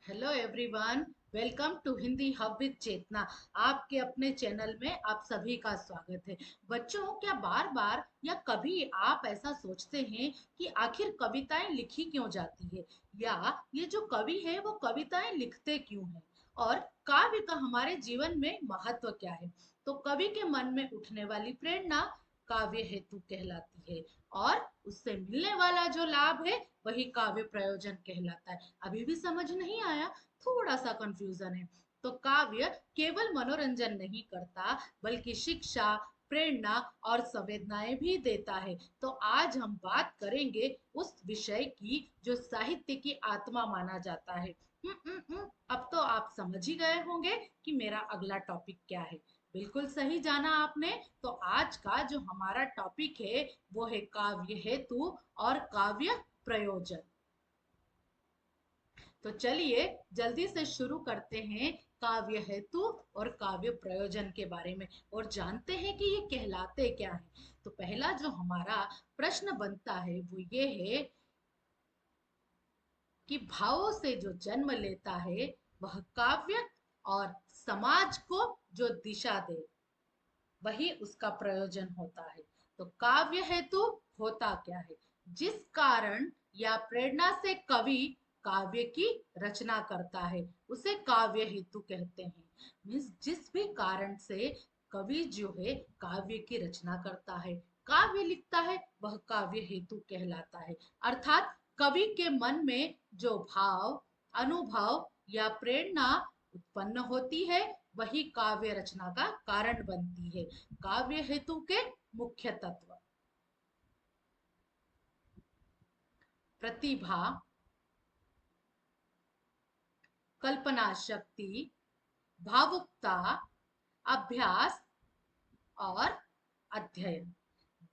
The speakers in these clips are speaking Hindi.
Hello everyone. Welcome to Hindi hub with Chetna. आपके अपने चैनल में आप सभी का स्वागत है। बच्चों, क्या बार बार या कभी आप ऐसा सोचते हैं कि आखिर कविताएं लिखी क्यों जाती है, या ये जो कवि है वो कविताएं लिखते क्यों हैं, और काव्य का हमारे जीवन में महत्व क्या है। तो कवि के मन में उठने वाली प्रेरणा काव्य हेतु कहलाती है, और उससे मिलने वाला जो लाभ है वही काव्य प्रयोजन कहलाता है। अभी भी समझ नहीं आया? थोड़ा सा कंफ्यूजन है। तो काव्य केवल मनोरंजन नहीं करता, बल्कि शिक्षा, प्रेरणा और संवेदनाएं भी देता है। तो आज हम बात करेंगे उस विषय की जो साहित्य की आत्मा माना जाता है। अब तो आप समझ ही गए होंगे कि मेरा अगला टॉपिक क्या है। बिल्कुल सही जाना आपने। तो आज का जो हमारा टॉपिक है वो है काव्य हेतु और काव्य प्रयोजन। तो चलिए जल्दी से शुरू करते हैं काव्य हेतु और काव्य प्रयोजन के बारे में, और जानते हैं कि ये कहलाते क्या है। तो पहला जो हमारा प्रश्न बनता है वो ये है कि भावों से जो जन्म लेता है वह काव्य, और समाज को जो दिशा दे वही उसका प्रयोजन होता है। तो काव्य हेतु होता क्या है? जिस कारण या प्रेरणा से कवि काव्य की रचना करता है उसे काव्य हेतु कहते हैं। मीन्स जिस भी कारण से कवि जो है काव्य की रचना करता है, काव्य लिखता है, वह काव्य हेतु कहलाता है। अर्थात कवि के मन में जो भाव, अनुभव या प्रेरणा उत्पन्न होती है वही काव्य रचना का कारण बनती है। काव्य हेतु के मुख्य तत्व: प्रतिभा, कल्पना शक्ति, भावुकता, अभ्यास और अध्ययन।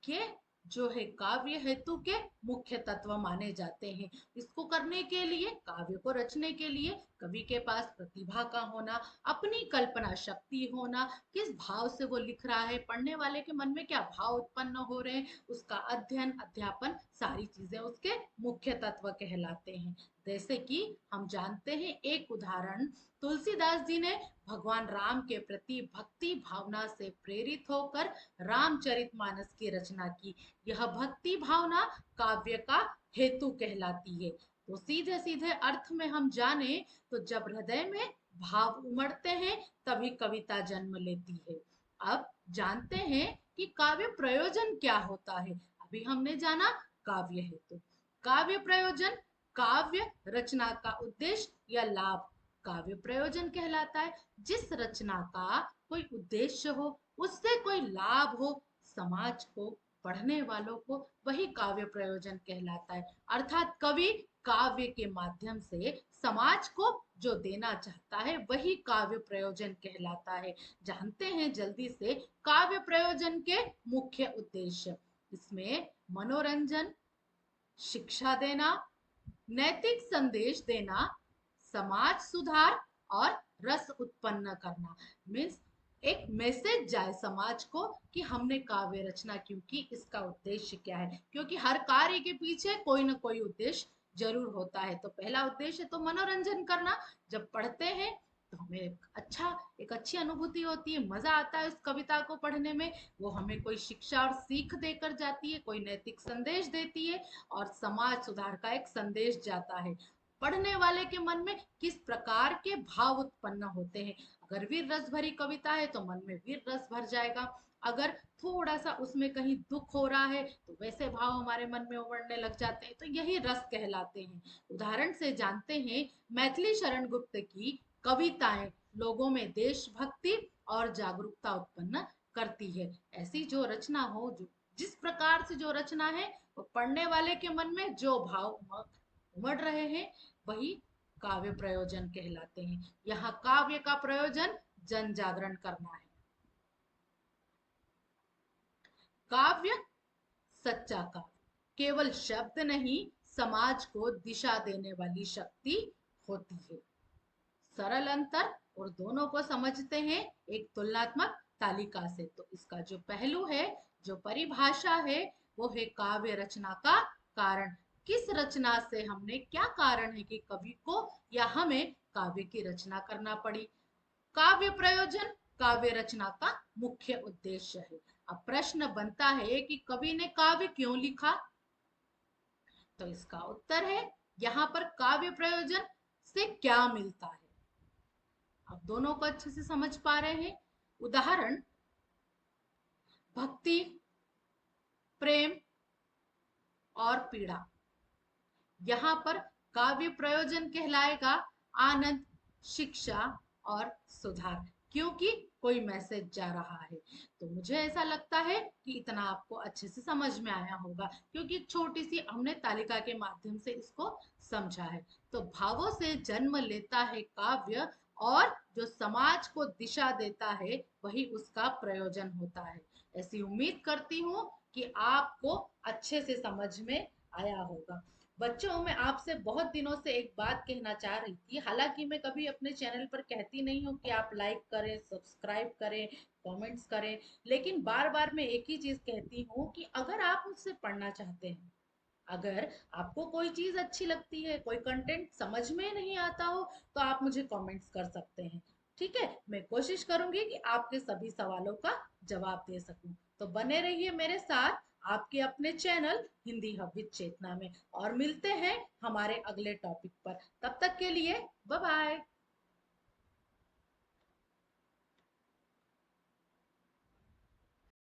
ये जो है काव्य हेतु के मुख्य तत्व माने जाते हैं। इसको करने के लिए, काव्य को रचने के लिए कवि के पास प्रतिभा का होना, अपनी कल्पना शक्ति होना, किस भाव से वो लिख रहा है, पढ़ने वाले के मन में क्या भाव उत्पन्न हो रहे हैं, उसका अध्ययन, अध्यापन, सारी चीजें उसके मुख्य तत्व कहलाते हैं। जैसे कि हम जानते हैं एक उदाहरण, तुलसीदास जी ने भगवान राम के प्रति भक्ति भावना से प्रेरित होकर रामचरितमानस की रचना की। यह भक्ति भावना काव्य का हेतु कहलाती है। तो सीधे सीधे अर्थ में हम जाने तो जब हृदय में भाव उमड़ते हैं तभी कविता जन्म लेती है। अब जानते हैं कि काव्य प्रयोजन क्या होता है। अभी हमने जाना काव्य हेतु। काव्य प्रयोजन काव्य रचना का उद्देश्य या लाभ काव्य प्रयोजन कहलाता है। जिस रचना का कोई उद्देश्य हो, उससे कोई लाभ हो समाज को, पढ़ने वालों को, वही काव्य प्रयोजन कहलाता है। अर्थात कवि काव्य के माध्यम से समाज को जो देना चाहता है वही काव्य प्रयोजन कहलाता है। जानते हैं जल्दी से काव्य प्रयोजन के मुख्य उद्देश्य। इसमें मनोरंजन, शिक्षा देना, नैतिक संदेश देना, समाज सुधार और रस उत्पन्न करना। मीन्स एक मैसेज जाए समाज को कि हमने काव्य रचना क्यों की, इसका उद्देश्य क्या है। क्योंकि हर कार्य के पीछे कोई ना कोई उद्देश्य जरूर होता है। तो पहला उद्देश्य तो मनोरंजन करना। जब पढ़ते हैं तो हमें एक अच्छी अनुभूति होती है, मजा आता है उस कविता को पढ़ने में। वो हमें कोई शिक्षा और सीख देकर जाती है, कोई नैतिक संदेश देती है, और समाज सुधार का एक संदेश जाता है। पढ़ने वाले के मन में किस प्रकार के भाव उत्पन्न होते हैं। अगर वीर रस भरी कविता है तो मन में वीर रस भर जाएगा। अगर थोड़ा सा उसमें कहीं दुख हो रहा है तो वैसे भाव हमारे मन में उमड़ने लग जाते हैं। तो यही रस कहलाते हैं। उदाहरण से जानते हैं मैथिली शरण गुप्त की कविताएं लोगों में देशभक्ति और जागरूकता उत्पन्न करती है। ऐसी जो रचना हो, जो जिस प्रकार से जो रचना है, वो पढ़ने वाले के मन में जो भाव उमड़ रहे हैं वही काव्य प्रयोजन कहलाते हैं। यहाँ काव्य का प्रयोजन जन जागरण करना है। काव्य सच्चा काव्य केवल शब्द नहीं, समाज को दिशा देने वाली शक्ति होती है। सरल अंतर और दोनों को समझते हैं एक तुलनात्मक तालिका से। तो इसका जो पहलू है, जो परिभाषा है, वो है काव्य रचना का कारण। किस रचना से हमने, क्या कारण है कि कवि को या हमें काव्य की रचना करना पड़ी। काव्य प्रयोजन काव्य रचना का मुख्य उद्देश्य है। अब प्रश्न बनता है कि कवि ने काव्य क्यों लिखा? तो इसका उत्तर है, यहाँ पर काव्य प्रयोजन से क्या मिलता है। अब दोनों को अच्छे से समझ पा रहे हैं। उदाहरण, भक्ति, प्रेम और पीड़ा। यहाँ पर काव्य प्रयोजन कहलाएगा आनंद, शिक्षा और सुधार, क्योंकि कोई मैसेज जा रहा है। तो मुझे ऐसा लगता है कि इतना आपको अच्छे से समझ में आया होगा, क्योंकि एक छोटी सी हमने तालिका के माध्यम से इसको समझा है। तो भावों से जन्म लेता है काव्य, और जो समाज को दिशा देता है वही उसका प्रयोजन होता है। ऐसी उम्मीद करती हूँ कि आपको अच्छे से समझ में आया होगा। बच्चों, मैं आपसे बहुत दिनों से एक बात कहना चाह रही थी। हालांकि मैं कभी अपने चैनल पर कहती नहीं हूँ कि आप लाइक करें, सब्सक्राइब करें, कमेंट्स करें, लेकिन बार बार मैं एक ही चीज कहती हूँ कि अगर आप मुझसे पढ़ना चाहते हैं, अगर आपको कोई चीज अच्छी लगती है, कोई कंटेंट समझ में नहीं आता हो, तो आप मुझे कमेंट्स कर सकते हैं। ठीक है, मैं कोशिश करूंगी कि आपके सभी सवालों का जवाब दे सकूं। तो बने रहिए मेरे साथ आपके अपने चैनल हिंदी हब विद चेतना में, और मिलते हैं हमारे अगले टॉपिक पर। तब तक के लिए बाय बाय।